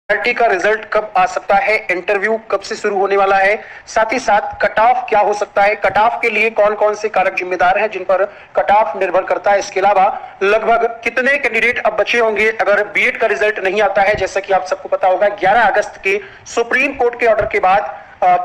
Party का result कब आ सकता है, इंटरव्यू कब से शुरू होने वाला है, साथ ही साथ कट ऑफ क्या हो सकता है, कट ऑफ के लिए कौन कौन से कारक जिम्मेदार हैं जिन पर कट ऑफ निर्भर करता है। इसके अलावा लगभग कितने कैंडिडेट अब बचे होंगे अगर बीएड का रिजल्ट नहीं आता है। जैसा कि आप सबको पता होगा 11 अगस्त के सुप्रीम कोर्ट के ऑर्डर के बाद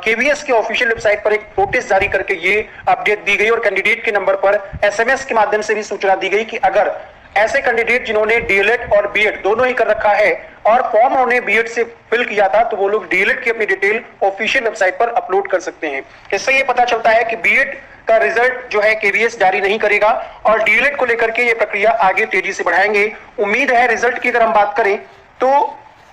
केवीएस के ऑफिशियल वेबसाइट पर एक नोटिस जारी करके ये अपडेट दी गई और कैंडिडेट के नंबर पर एसएमएस के माध्यम से भी सूचना दी गई कि अगर ऐसे कैंडिडेट जिन्होंने डीएलएड और बीएड दोनों ही कर रखा है और फॉर्म उन्होंने बीएड से फिल किया था तो वो लोग डीएलएड की अपनी डिटेल ऑफिशियल वेबसाइट पर अपलोड कर सकते हैं। इससे ये पता चलता है कि बीएड का रिजल्ट जो है केवीएस जारी नहीं करेगा और डीएलएड को लेकर के ये प्रक्रिया आगे तेजी से बढ़ाएंगे। उम्मीद है रिजल्ट की अगर हम बात करें तो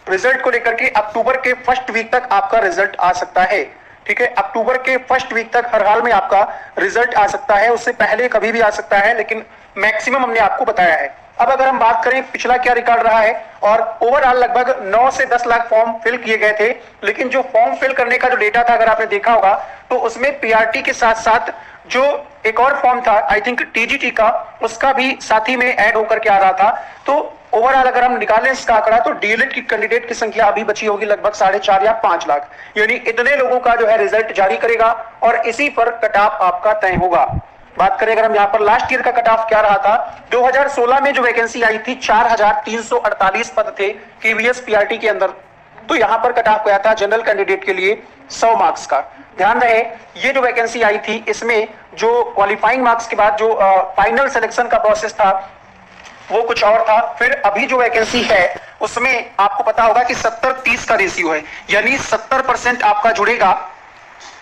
रिजल्ट को लेकर के अक्टूबर के फर्स्ट वीक तक आपका रिजल्ट आ सकता है। ठीक है, अक्टूबर के फर्स्ट वीक तक हर हाल में आपका रिजल्ट आ सकता है, उससे पहले कभी भी आ सकता है, लेकिन मैक्सिमम हमने आपको बताया है। अब अगर हम बात करें पिछला क्या रिकॉर्ड रहा है, और ओवरऑल लगभग 9 से 10 लाख फॉर्म फिल किए गए थे, लेकिन जो फॉर्म फिल करने का जो डेटा था अगर आपने देखा होगा तो उसमें पीआरटी के साथ साथ जो एक और फॉर्म था आई थिंक टीजीटी का, उसका भी साथ ही में ऐड होकर के आ रहा था। तो ओवरऑल अगर हम निकालें इसका आंकड़ा तो डीएलएड की कैंडिडेट की संख्या अभी बची होगी लगभग 4.5 या 5 लाख, यानी इतने लोगों का जो है रिजल्ट जारी करेगा और इसी पर कट ऑफ आपका तय होगा। बात करें अगर हम यहाँ पर लास्ट ईयर का कट ऑफ क्या रहा था, 2016 में जो वैकेंसी आई थी 4348 पद थे केवीएस पीआरटी के अंदर, तो यहां पर कट ऑफ गया था जनरल कैंडिडेट के लिए 100 मार्क्स का। ध्यान रहे ये जो वैकेंसी आई थी इसमें जो क्वालिफाइंग मार्क्स के बाद जो फाइनल सिलेक्शन का प्रोसेस था वो कुछ और था। फिर अभी जो वैकेंसी है उसमें आपको पता होगा कि 70-30 का रेशियो है, यानी 70% आपका जुड़ेगा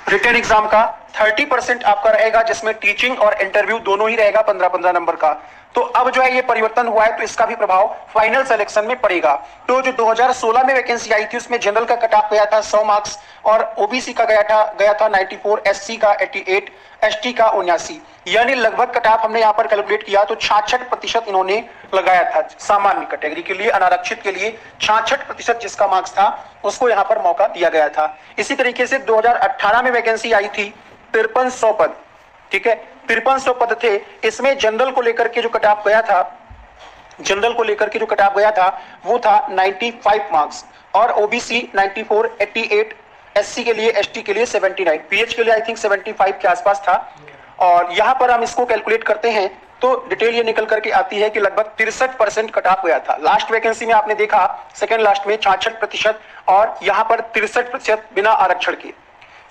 रिटन एग्जाम का, 30% आपका रहेगा जिसमें टीचिंग और इंटरव्यू दोनों ही रहेगा 15-15 नंबर का। तो अब जो है ये परिवर्तन हुआ है तो इसका भी प्रभाव फाइनल सिलेक्शन में पड़ेगा। तो जो 2016 में वैकेंसी आई थी उसमें जनरल का कट ऑफ गया था 100 मार्क्स और ओबीसी का गया था 94, एससी का 88, एसटी का 79, यानी लगभग कट ऑफ हमने यहाँ पर कैलकुलेट किया तो 66% इन्होंने लगाया था सामान्य कैटेगरी के लिए, अनारक्षित के लिए 66% जिसका मार्क्स था उसको यहाँ पर मौका दिया गया था। इसी तरीके से 2018 में वैकेंसी आई थी 5300 पद, ठीक है 5300 पद थे। इसमें जनरल को लेकर के जो कट ऑफ गया था, जनरल को लेकर के जो कट ऑफ गया था वो था 95 मार्क्स और ओबीसी 94, 88, एससी के लिए, एसटी के लिए 79, पीएच के लिए आई थिंक 75 के आसपास था। और यहां पर हम इसको कैलकुलेट करते हैं तो डिटेल ये निकल करके आती है कि लगभग 63% कट ऑफ गया था। लास्ट वैकेंसी में आपने देखा सेकंड लास्ट में 66% और यहां पर 63% बिना आरक्षण के।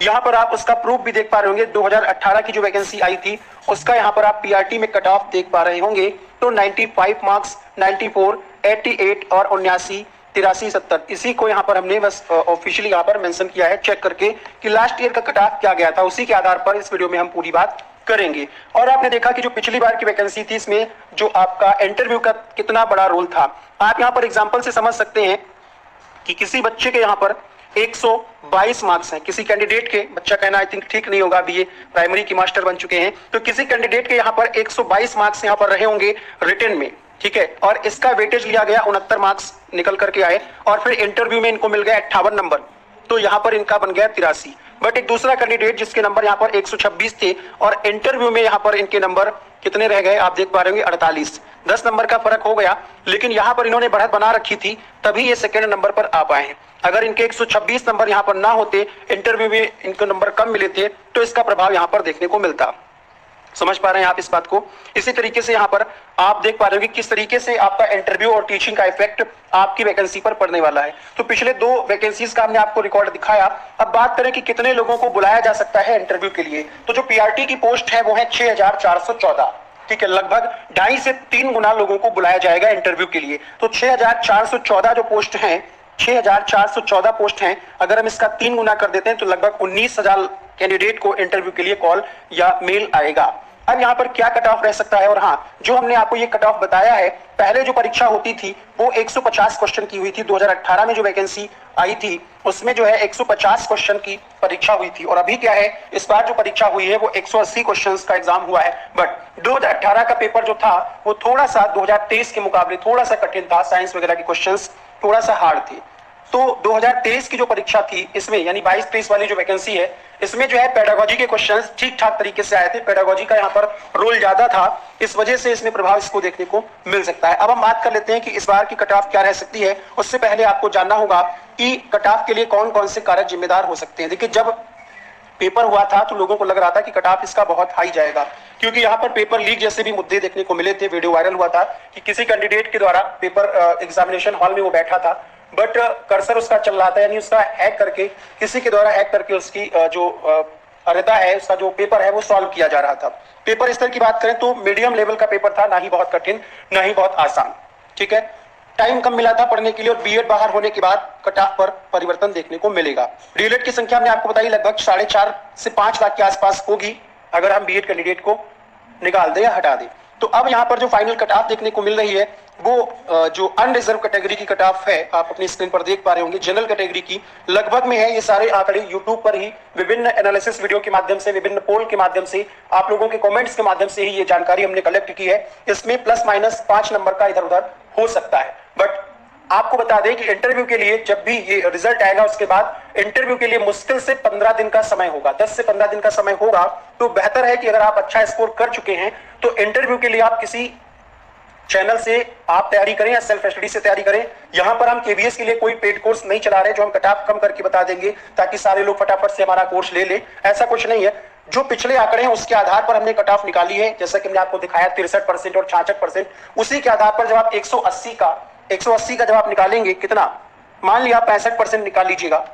यहां पर आप उसका प्रूफ भी देख पा रहे होंगे, 2018 की जो वैकेंसी आई थी उसका यहां पर आप पीआरटी में कट ऑफ देख पा रहे होंगे तो 95 मार्क्स, 94, 88 और 79, 83, 70, इसी को यहां पर हमने बस ऑफिशियली यहां पर मेंशन किया है चेक करके कि लास्ट ईयर का कट ऑफ क्या गया था। उसी के आधार पर इस वीडियो में हम पूरी बात करेंगे। और आपने देखा कि जो पिछली बार की वैकेंसी थी इसमें जो आपका इंटरव्यू का कितना बड़ा रोल था। आप यहां पर एग्जाम्पल से समझ सकते हैं कि किसी बच्चे के यहां पर 122 मार्क्स हैं, किसी कैंडिडेट के, बच्चा कहना आई थिंक ठीक नहीं होगा, अभी ये प्राइमरी की मास्टर बन चुके हैं, तो किसी कैंडिडेट के यहाँ पर 122 मार्क्स यहाँ पर रहे होंगे रिटन में, ठीक है, और इसका वेटेज लिया गया 69 मार्क्स निकल करके आए और फिर इंटरव्यू में इनको मिल गया 58 नंबर, तो यहाँ पर इनका बन गया 83। बट एक दूसरा कैंडिडेट जिसके नंबर यहाँ पर 126 थे और इंटरव्यू में यहाँ पर इनके नंबर कितने रह गए आप देख पा रहे होंगे 48, 10 नंबर का फर्क हो गया, लेकिन यहाँ पर इन्होंने बढ़त बना रखी थी तभी ये सेकंड नंबर पर आ पाए हैं। अगर इनके 126 नंबर यहाँ पर ना होते, इंटरव्यू में इनको नंबर कम मिले थे तो इसका प्रभाव यहाँ पर देखने को मिलता। समझ पा रहे हैं आप इस बात को। इसी तरीके से यहाँ पर आप देख पा रहे हो कि किस तरीके से आपका इंटरव्यू और टीचिंग का इफेक्ट आपकी वैकेंसी पर पड़ने वाला है। तो पिछले 2 वैकेंसीज का हमने आपको रिकॉर्ड दिखाया। अब बात करें कि कितने लोगों को बुलाया जा सकता है इंटरव्यू के लिए, तो जो पीआरटी की पोस्ट है वो है 6414, ठीक है, लगभग 2.5 से 3 गुना लोगों को बुलाया जाएगा इंटरव्यू के लिए। तो 6414 जो पोस्ट हैं, 6414 पोस्ट हैं, अगर हम इसका 3 गुना कर देते हैं तो लगभग 19,000 कैंडिडेट को इंटरव्यू के लिए कॉल या मेल आएगा। अब यहाँ पर क्या कट ऑफ रह सकता है, और हाँ जो हमने आपको ये कट ऑफ बताया है, पहले जो परीक्षा होती थी वो 150 क्वेश्चन की हुई थी। 2018 में जो वैकेंसी आई थी उसमें जो है 150 क्वेश्चन की परीक्षा हुई थी और अभी क्या है इस बार जो परीक्षा हुई है वो 180 क्वेश्चंस का एग्जाम हुआ है। बट 2018 का पेपर जो था वो थोड़ा सा 2023 के मुकाबले थोड़ा सा कठिन था, साइंस वगैरह के क्वेश्चंस थोड़ा सा हार्ड थे। तो 2023 की जो परीक्षा थी इसमें यानी 22-23 वाली जो वैकेंसी है इसमें जो है पेडागोजी के क्वेश्चंस ठीक ठाक तरीके से आए थे। पेडागोजी का यहाँ पर रोल ज्यादा था, इस वजह से इसमें प्रभाव इसको देखने को मिल सकता है। अब हम बात कर लेते हैं कि इस बार की कट ऑफ क्या रह सकती है। उससे पहले आपको जानना होगा कि कट ऑफ के लिए कौन कौन से कारक जिम्मेदार हो सकते हैं। देखिए, जब पेपर हुआ था तो लोगों को लग रहा था कि कट ऑफ इसका बहुत हाई जाएगा, क्योंकि यहाँ पर पेपर लीक जैसे भी मुद्दे देखने को मिले थे। वीडियो वायरल हुआ था कि किसी कैंडिडेट के द्वारा पेपर एग्जामिनेशन हॉल में वो बैठा था, बट कर्सर उसका चल रहा था, यानी उसका हैक करके, किसी के द्वारा हैक करके उसकी जो अर्हता है, उसका जो पेपर है वो सॉल्व किया जा रहा था। पेपर स्तर की बात करें तो मीडियम लेवल का पेपर था, ना ही बहुत कठिन ना ही बहुत आसान। ठीक है, टाइम कम मिला था पढ़ने के लिए, और बीएड बाहर होने के बाद कट ऑफ पर परिवर्तन देखने को मिलेगा। डीएलएड की संख्या हमने आपको बताई लगभग 4.5 से 5 लाख के आसपास होगी अगर हम बीएड कैंडिडेट को निकाल दें या हटा दें। तो अब यहाँ पर जो फाइनल कट ऑफ देखने को मिल रही है वो जो अनरिजर्व कैटेगरी की कट ऑफ है, आप अपनी स्क्रीन पर देख पा रहे होंगे, जनरल कैटेगरी की लगभग में है। ये सारे आंकड़े यूट्यूब पर ही विभिन्न एनालिसिस वीडियो के माध्यम से, विभिन्न पोल के माध्यम से, आप लोगों के कमेंट्स के माध्यम से ही ये जानकारी हमने कलेक्ट की है। इसमें प्लस माइनस 5 नंबर का इधर उधर हो सकता है, बट आपको बता दें कि इंटरव्यू के लिए जब भी ये रिजल्ट आएगा उसके बाद इंटरव्यू के लिए मुश्किल से 15 दिन का समय होगा, 10 से 15 दिन का समय होगा। तो बेहतर है कि अगर आप अच्छा स्कोर कर चुके हैं तो इंटरव्यू के लिए आप किसी चैनल से आप तैयारी करें या सेल्फ स्टडी से तैयारी करें। यहां पर हम केबीएस के लिए कोई पेड कोर्स नहीं चला रहे जो हम कट ऑफ कम करके बता देंगे ताकि सारे लोग फटाफट से हमारा कोर्स ले लें, ऐसा कुछ नहीं है। जो पिछले आंकड़े हैं उसके आधार पर हमने कट ऑफ निकाली है, जैसा कि हमने आपको दिखाया 63% और 66%। उसी के आधार पर जब आप 180 का जब आप निकालेंगे, कितना, मान लिया 65% निकाल लीजिएगा,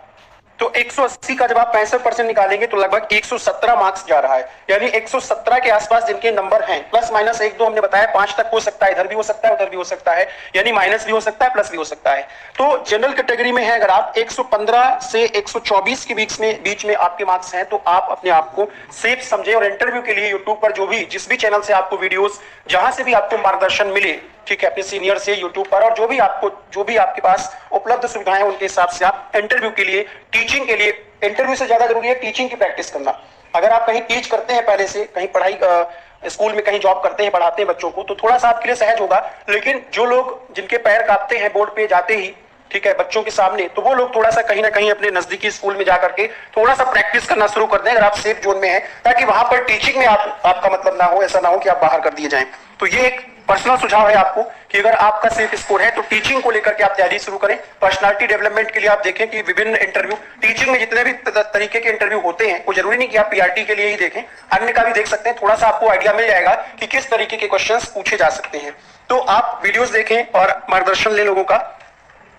तो 180 का जब आप 65% निकालेंगे तो लगभग 117 मार्क्स जा रहा है। यानी 117 के आसपास जिनके नंबर हैं, प्लस माइनस 1-2 हमने बताया, 5 तक हो सकता है, इधर भी हो सकता है उधर भी हो सकता है, यानी माइनस भी हो सकता है प्लस भी हो सकता है। तो जनरल कैटेगरी में है अगर आप 115 से 124 के बीच में आपके मार्क्स हैं तो आप अपने आप को सेफ समझे। और इंटरव्यू के लिए यूट्यूब पर जिस भी चैनल से आपको वीडियोस, जहां से भी आपको मार्गदर्शन मिले, ठीक है, अपने सीनियर से, यूट्यूब पर, और जो भी आपके पास उपलब्ध सुविधाएं उनके हिसाब से आप इंटरव्यू के लिए, टीचिंग के लिए, इंटरव्यू से ज्यादा जरूरी है टीचिंग की प्रैक्टिस करना। अगर आप कहीं टीच करते हैं पहले से, कहीं पढ़ाई स्कूल में कहीं जॉब करते हैं, पढ़ाते हैं बच्चों को, तो थोड़ा सा आपके लिए सहज होगा। लेकिन जो लोग जिनके पैर कांपते हैं बोर्ड पे जाते ही, ठीक है, बच्चों के सामने, तो वो लोग थोड़ा सा कहीं ना कहीं अपने नजदीकी स्कूल में जाकर के थोड़ा सा प्रैक्टिस करना शुरू कर दें अगर आप सेफ जोन में हैं, ताकि वहां पर टीचिंग में आपका मतलब ना हो, ऐसा ना हो कि आप बाहर कर दिए जाएं। तो ये एक पर्सनल सुझाव है आपको कि अगर आपका सेफ स्कोर है तो टीचिंग को लेकर के आप तैयारी शुरू करें। पर्सनालिटी डेवलपमेंट के लिए आप देखें कि विभिन्न इंटरव्यू, टीचिंग में जितने भी तरीके के इंटरव्यू होते हैं, वो जरूरी नहीं कि आप पीआरटी के लिए ही देखें, अन्य का भी देख सकते हैं। थोड़ा सा आपको आइडिया मिल जाएगा कि किस तरीके के क्वेश्चंस पूछे जा सकते हैं। तो आप वीडियोस देखें और मार्गदर्शन लें लोगों का।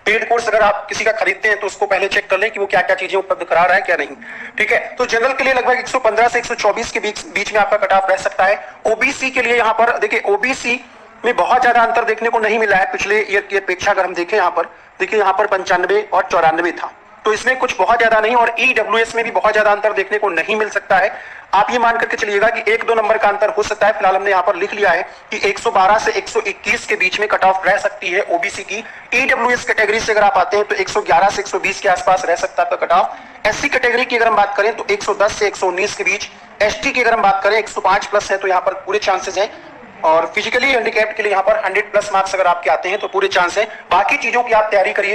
पेड कोर्स अगर आप किसी का खरीदते हैं तो उसको पहले चेक कर लें कि वो क्या क्या चीजें उपलब्ध करा रहा है क्या नहीं, ठीक है। तो जनरल के लिए लगभग 115 से 124 के बीच में आपका कट ऑफ रह सकता है। ओबीसी के लिए यहाँ पर देखिए, ओबीसी में बहुत ज्यादा अंतर देखने को नहीं मिला है पिछले ईयर की अपेक्षा। अगर हम देखें यहाँ पर, देखिए यहाँ पर 95 और 94 था, तो इसमें कुछ बहुत ज्यादा नहीं। और ईडब्ल्यूएस में भी बहुत ज्यादा अंतर देखने को नहीं मिल सकता है। आप ये मान करके चलिएगा कि 1-2 नंबर का अंतर हो सकता है। फिलहाल हमने यहाँ पर लिख लिया है कि 112 से 121 के बीच में कट ऑफ रह सकती है ओबीसी की। ईडब्ल्यूएस कैटेगरी से अगर आप आते हैं तो 111 से 120 के आसपास रह सकता है कट ऑफ। एससी कैटेगरी की अगर हम बात करें तो 110 से 119 के बीच। एसटी की अगर हम बात करें 105 प्लस है तो यहाँ पर पूरे चांसेस हैं। और फिजिकली हैंडीकैप्ड के लिए यहाँ पर 100 प्लस मार्क्स अगर आपके आते हैं तो पूरे चांस है। बाकी चीजों की आप तैयारी करिए।